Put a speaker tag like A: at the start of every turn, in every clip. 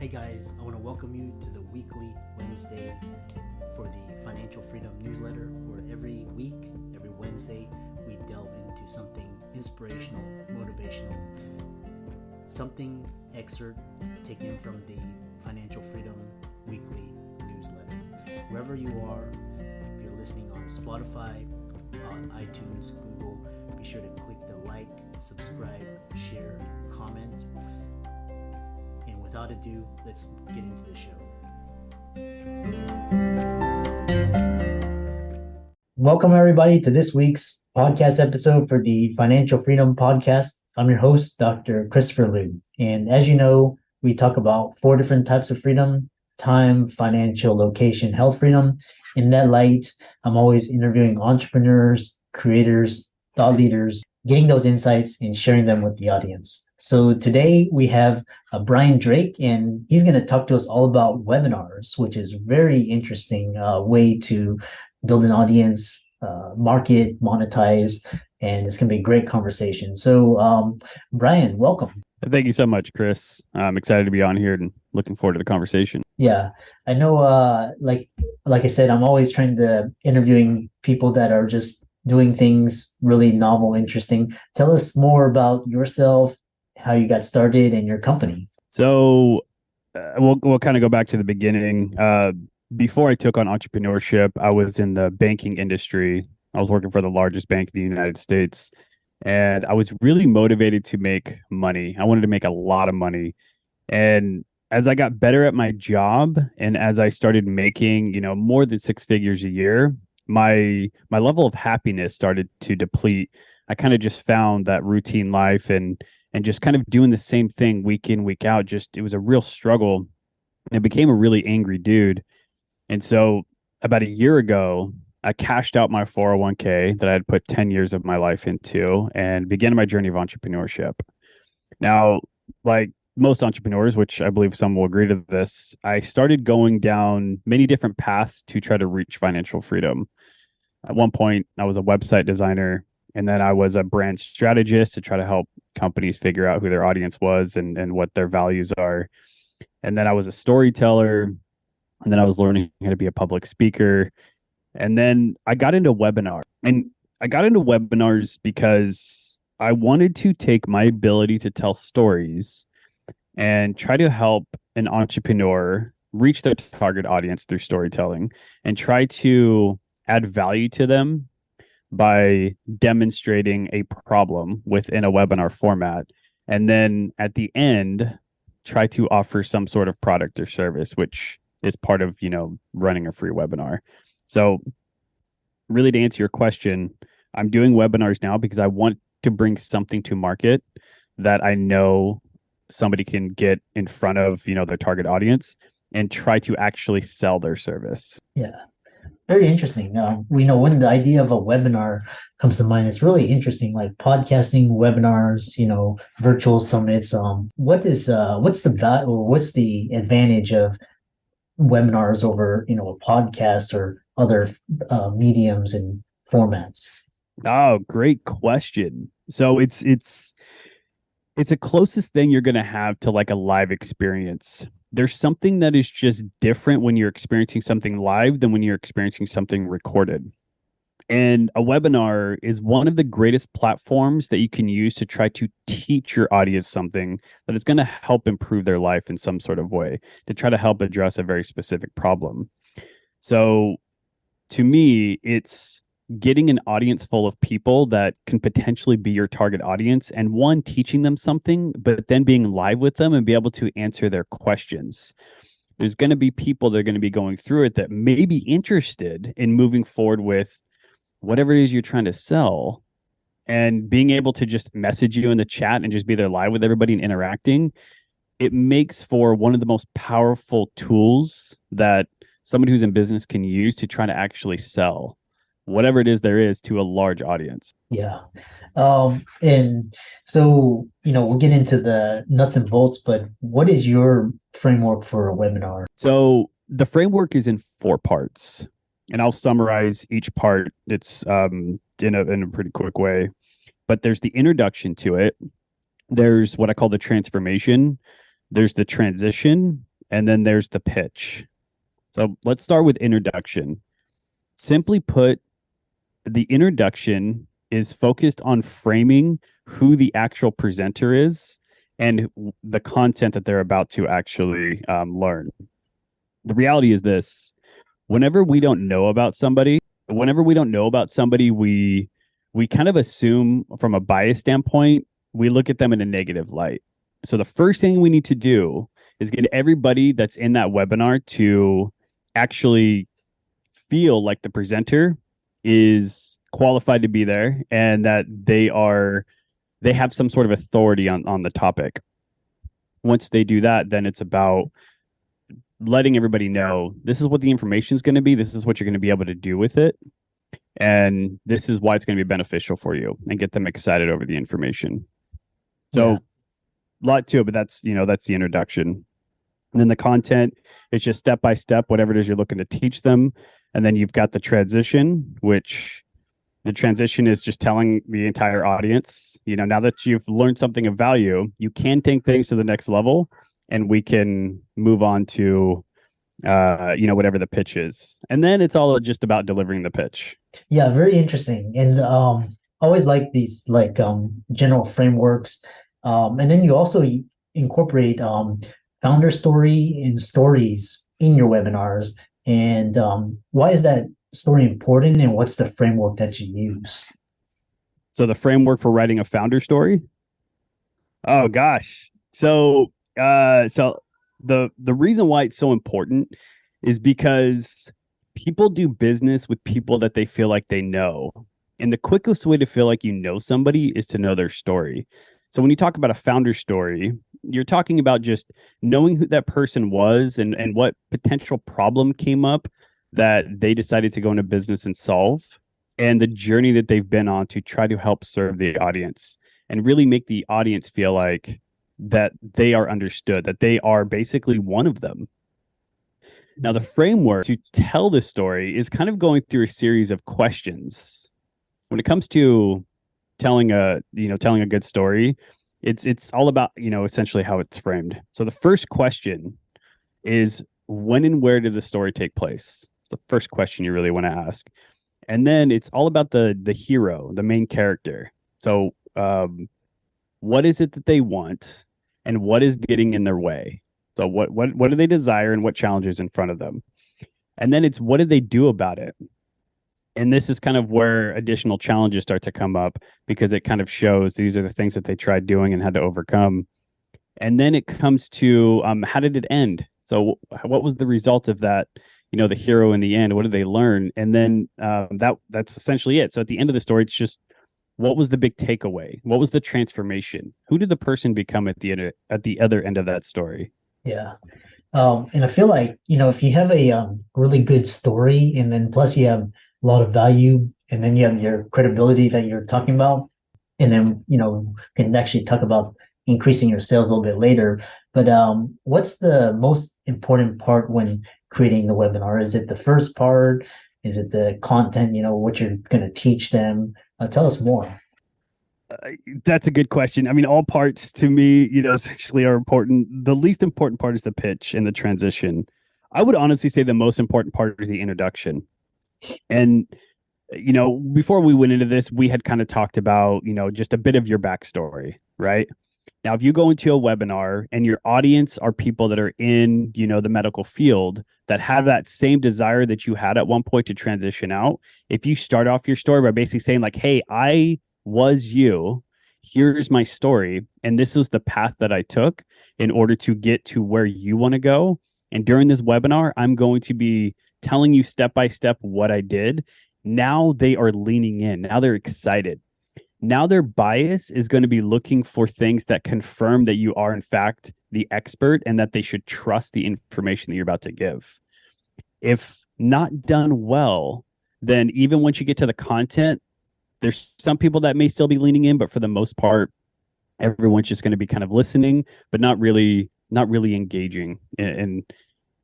A: Hey guys, I want to welcome you to the weekly Wednesday for the Financial Freedom newsletter, where every week, every Wednesday, we delve into something inspirational, motivational, something excerpt taken from the Financial Freedom weekly newsletter. Wherever you are, if you're listening on Spotify, on iTunes, Google, be sure to click the like, subscribe, share, comment. And without ado, let's get into the show. Welcome everybody to this week's podcast episode for the Financial Freedom Podcast. I'm your host, Dr. Christopher Liu. And as you know, we talk about 4 different types of freedom: time, financial, location, health freedom. In that light, I'm always interviewing entrepreneurs, creators, thought leaders, getting those insights and sharing them with the audience. So today we have Brian Drake, and he's going to talk to us all about webinars, which is a very interesting way to build an audience, market, monetize, and it's going to be a great conversation. So Brian, welcome.
B: Thank you so much, Chris. I'm excited to be on here and looking forward to the conversation.
A: Yeah, I know, like I said, I'm always trying to interviewing people that are just doing things really novel, interesting. Tell us more about yourself, how you got started, and your company.
B: So we'll kind of go back to the beginning. Before I took on entrepreneurship, I was in the banking industry. I was working for the largest bank in the United States, and I was really motivated to make money. I wanted to make a lot of money. And as I got better at my job and as I started making, more than 6 figures a year, my level of happiness started to deplete. I kind of just found that routine life and just kind of doing the same thing week in, week out, it was a real struggle. And I became a really angry dude. And so about a year ago, I cashed out my 401k that I had put 10 years of my life into and began my journey of entrepreneurship. Now, like most entrepreneurs, which I believe some will agree to this, I started going down many different paths to try to reach financial freedom. At one point, I was a website designer, and then I was a brand strategist to try to help companies figure out who their audience was and what their values are. And then I was a storyteller, and then I was learning how to be a public speaker. And then I got into webinars. And I got into webinars because I wanted to take my ability to tell stories and try to help an entrepreneur reach their target audience through storytelling and try to add value to them by demonstrating a problem within a webinar format. And then at the end, try to offer some sort of product or service, which is part of, running a free webinar. So really, to answer your question, I'm doing webinars now because I want to bring something to market that I know somebody can get in front of, their target audience and try to actually sell their service.
A: Yeah, very interesting. We know when the idea of a webinar comes to mind, it's really interesting, like podcasting, webinars, virtual summits. What's the value or what's the advantage of webinars over, a podcast or other mediums and formats?
B: Oh, great question. So it's the closest thing you're going to have to like a live experience. There's something that is just different when you're experiencing something live than when you're experiencing something recorded. And a webinar is one of the greatest platforms that you can use to try to teach your audience something that is going to help improve their life in some sort of way, to try to help address a very specific problem. So to me, it's getting an audience full of people that can potentially be your target audience, and one, teaching them something, but then being live with them and be able to answer their questions. There's going to be people that are going to be going through it that may be interested in moving forward with whatever it is you're trying to sell, and being able to just message you in the chat and just be there live with everybody and interacting. It makes for one of the most powerful tools that somebody who's in business can use to try to actually sell whatever it is there is to a large audience.
A: Yeah. And so, we'll get into the nuts and bolts, but what is your framework for a webinar?
B: So the framework is in 4 parts, and I'll summarize each part. It's in a pretty quick way, but there's the introduction to it. There's what I call the transformation. There's the transition, and then there's the pitch. So let's start with introduction. Simply put, the introduction is focused on framing who the actual presenter is and the content that they're about to actually learn. The reality is this: whenever we don't know about somebody, we kind of assume from a bias standpoint, we look at them in a negative light. So the first thing we need to do is get everybody that's in that webinar to actually feel like the presenter is qualified to be there and that they have some sort of authority on the topic. Once they do that, then it's about letting everybody know this is what the information is going to be, this is what you're going to be able to do with it, and this is why it's going to be beneficial for you, and get them excited over the information. So a lot to it, but that's the introduction. And then the content is just step by step, whatever it is you're looking to teach them. And then you've got the transition, which the transition is just telling the entire audience, now that you've learned something of value, you can take things to the next level, and we can move on to, whatever the pitch is. And then it's all just about delivering the pitch.
A: Yeah, very interesting. And always like these general frameworks. And then you also incorporate founder story and stories in your webinars. And why is that story important, and what's the framework that you use?
B: So the framework for writing a founder story? Oh gosh. So the reason why it's so important is because people do business with people that they feel like they know. And the quickest way to feel like you know somebody is to know their story. So when you talk about a founder story, you're talking about just knowing who that person was and what potential problem came up that they decided to go into business and solve, and the journey that they've been on to try to help serve the audience and really make the audience feel like that they are understood, that they are basically one of them. Now, the framework to tell this story is kind of going through a series of questions. When it comes to telling a good story, it's all about, essentially how it's framed. So the first question is, when and where did the story take place? It's the first question you really want to ask. And then it's all about the hero, the main character. So what is it that they want, and what is getting in their way? So what do they desire, and what challenges in front of them? And then it's, what did they do about it? And this is kind of where additional challenges start to come up, because it kind of shows these are the things that they tried doing and had to overcome. And then it comes to how did it end? So what was the result of that? The hero in the end, what did they learn? And then that's essentially it. So at the end of the story, it's just, what was the big takeaway? What was the transformation? Who did the person become at the other end of that story?
A: Yeah. And I feel like, if you have a really good story, and then plus you have a lot of value, and then you have your credibility that you're talking about, and then, can actually talk about increasing your sales a little bit later. But what's the most important part when creating the webinar? Is it the first part? Is it the content, what you're going to teach them? Tell us more.
B: That's a good question. I mean, all parts to me, essentially are important. The least important part is the pitch and the transition. I would honestly say the most important part is the introduction. And, before we went into this, we had kind of talked about, just a bit of your backstory, right? Now, if you go into a webinar and your audience are people that are in, the medical field that have that same desire that you had at one point to transition out, if you start off your story by basically saying like, hey, I was you, here's my story, and this is the path that I took in order to get to where you want to go. And during this webinar, I'm going to be telling you step by step what I did. Now they are leaning in. Now they're excited. Now their bias is going to be looking for things that confirm that you are, in fact, the expert, and that they should trust the information that you're about to give. If not done well, then even once you get to the content, there's some people that may still be leaning in, but for the most part, everyone's just going to be kind of listening, but not really engaging in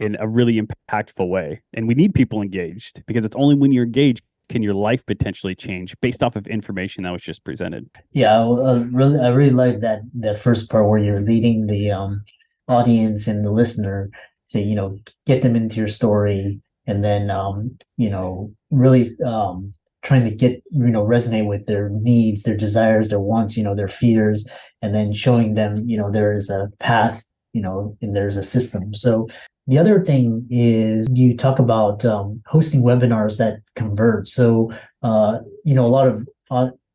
B: a really impactful way. And we need people engaged, because it's only when you're engaged can your life potentially change based off of information that was just presented.
A: Yeah, I really like that first part where you're leading the audience and the listener. to, get them into your story, and then, really trying to get, resonate with their needs, their desires, their wants, their fears, and then showing them, there is a path, and there's a system. So the other thing is you talk about hosting webinars that convert. So, a lot of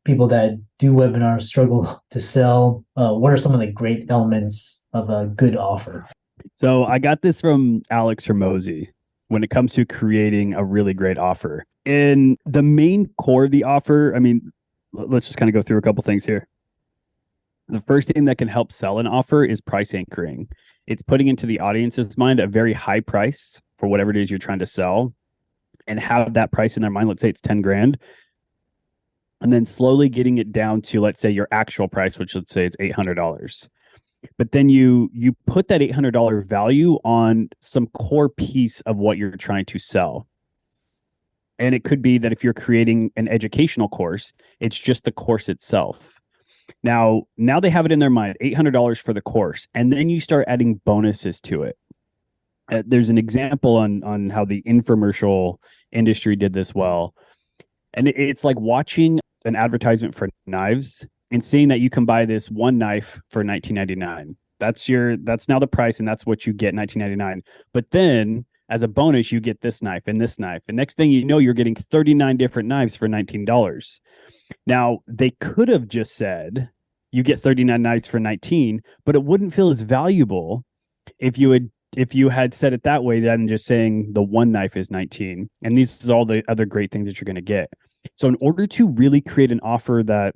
A: people that do webinars struggle to sell. What are some of the great elements of a good offer?
B: So I got this from Alex Hermosi when it comes to creating a really great offer. In the main core of the offer, I mean, let's just kind of go through a couple things here. The first thing that can help sell an offer is price anchoring. It's putting into the audience's mind a very high price for whatever it is you're trying to sell and have that price in their mind. Let's say it's 10 grand. And then slowly getting it down to, let's say, your actual price, which let's say it's $800. But then you put that $800 value on some core piece of what you're trying to sell. And it could be that if you're creating an educational course, it's just the course itself. Now they have it in their mind, $800 for the course, and then you start adding bonuses to it. There's an example on how the infomercial industry did this well. And it's like watching an advertisement for knives and seeing that you can buy this one knife for $19.99. That's now the price, and that's what you get, $19.99. But then as a bonus, you get this knife and this knife. And next thing you know, you're getting 39 different knives for $19. Now, they could have just said you get 39 knives for 19, but it wouldn't feel as valuable if you had said it that way than just saying the one knife is 19. And these is all the other great things that you're going to get. So in order to really create an offer that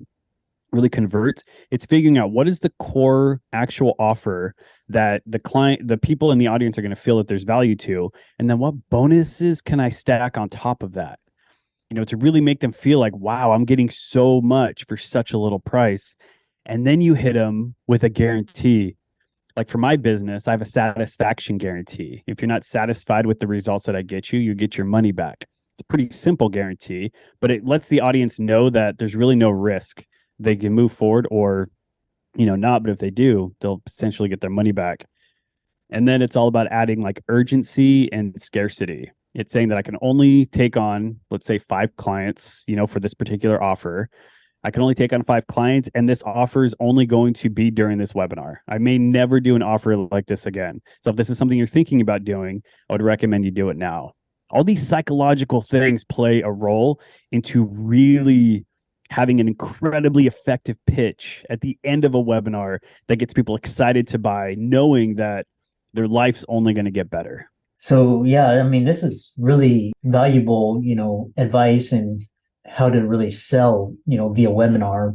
B: really converts, it's figuring out what is the core actual offer that the people in the audience are going to feel that there's value to, and then what bonuses can I stack on top of that, to really make them feel like, wow, I'm getting so much for such a little price. And then you hit them with a guarantee. Like for my business, I have a satisfaction guarantee. If you're not satisfied with the results that I get you get your money back. It's a pretty simple guarantee, but it lets the audience know that there's really no risk. They can move forward or, not. But if they do, they'll potentially get their money back. And then it's all about adding like urgency and scarcity. It's saying that I can only take on, let's say, 5 clients, for this particular offer. I can only take on 5 clients, and this offer is only going to be during this webinar. I may never do an offer like this again. So if this is something you're thinking about doing, I would recommend you do it now. All these psychological things play a role into really having an incredibly effective pitch at the end of a webinar that gets people excited to buy, knowing that their life's only going to get better.
A: So, yeah, I mean, this is really valuable, advice and how to really sell, via webinar.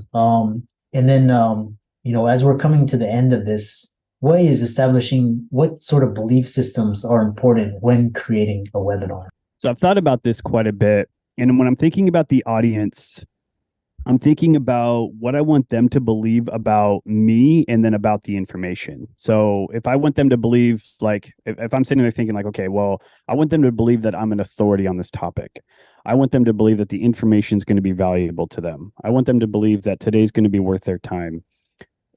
A: And then, as we're coming to the end of this, what is establishing what sort of belief systems are important when creating a webinar?
B: So I've thought about this quite a bit. And when I'm thinking about the audience, I'm thinking about what I want them to believe about me and then about the information. So if I want them to believe, like, if I'm sitting there thinking like, okay, well, I want them to believe that I'm an authority on this topic. I want them to believe that the information is going to be valuable to them. I want them to believe that today's going to be worth their time.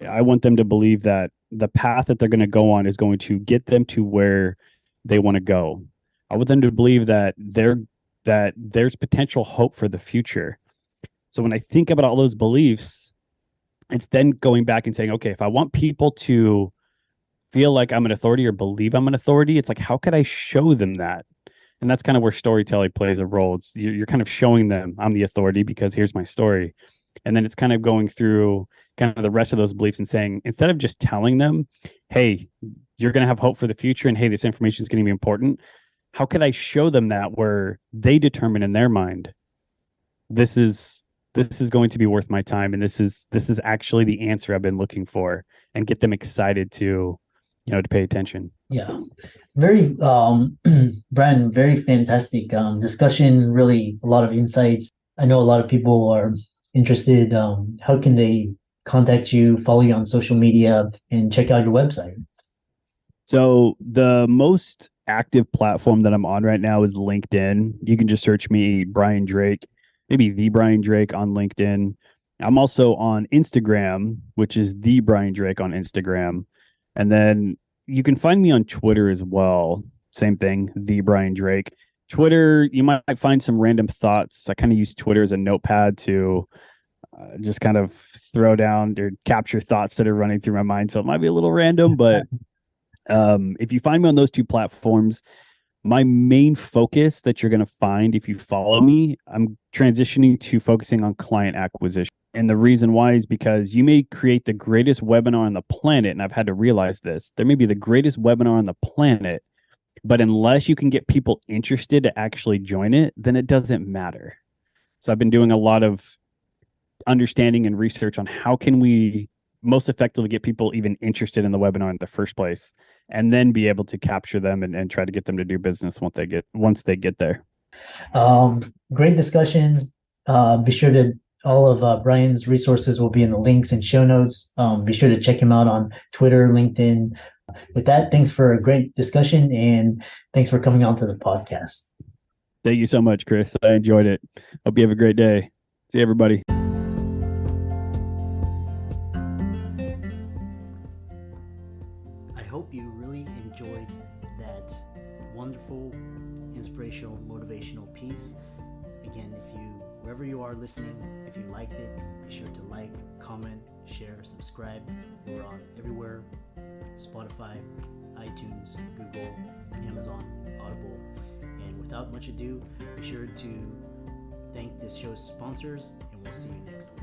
B: I want them to believe that the path that they're going to go on is going to get them to where they want to go. I want them to believe that there's potential hope for the future. So when I think about all those beliefs, it's then going back and saying, okay, if I want people to feel like I'm an authority or believe I'm an authority, it's like, how could I show them that? And that's kind of where storytelling plays a role. It's you're kind of showing them I'm the authority because here's my story. And then it's kind of going through kind of the rest of those beliefs and saying, instead of just telling them, hey, you're going to have hope for the future and hey, this information is going to be important, how could I show them that where they determine in their mind, this is going to be worth my time, and this is actually the answer I've been looking for, and get them excited to pay attention.
A: Yeah, very Brian, very fantastic discussion, really a lot of insights. I know a lot of people are interested. How can they contact you, follow you on social media, and check out your website?
B: So the most active platform that I'm on right now is LinkedIn. You can just search me, Brian Drake, maybe the Brian Drake on LinkedIn. I'm also on Instagram, which is the Brian Drake on Instagram. And then, You can find me on Twitter as well. Same thing, the Brian Drake. Twitter, you might find some random thoughts. I kind of use Twitter as a notepad to just kind of throw down or capture thoughts that are running through my mind. So it might be a little random, but if you find me on those two platforms, my main focus that you're going to find if you follow me, I'm transitioning to focusing on client acquisition. And the reason why is because you may create the greatest webinar on the planet. And I've had to realize this. There may be the greatest webinar on the planet, but unless you can get people interested to actually join it, then it doesn't matter. So I've been doing a lot of understanding and research on how can we most effectively get people even interested in the webinar in the first place, and then be able to capture them and try to get them to do business once they get there.
A: Great discussion. Be sure to all of Brian's resources will be in the links and show notes. Be sure to check him out on Twitter, LinkedIn. With that, thanks for a great discussion, and thanks for coming on to the podcast.
B: Thank you so much, Chris. I enjoyed it. Hope you have a great day. See everybody.
A: I hope you really enjoyed that wonderful, inspirational, motivational piece. Again, wherever you are listening, if you liked it, be sure to like, comment, share, subscribe. We're on everywhere: Spotify, iTunes, Google, Amazon, Audible. And without much ado, be sure to thank this show's sponsors, and we'll see you next week.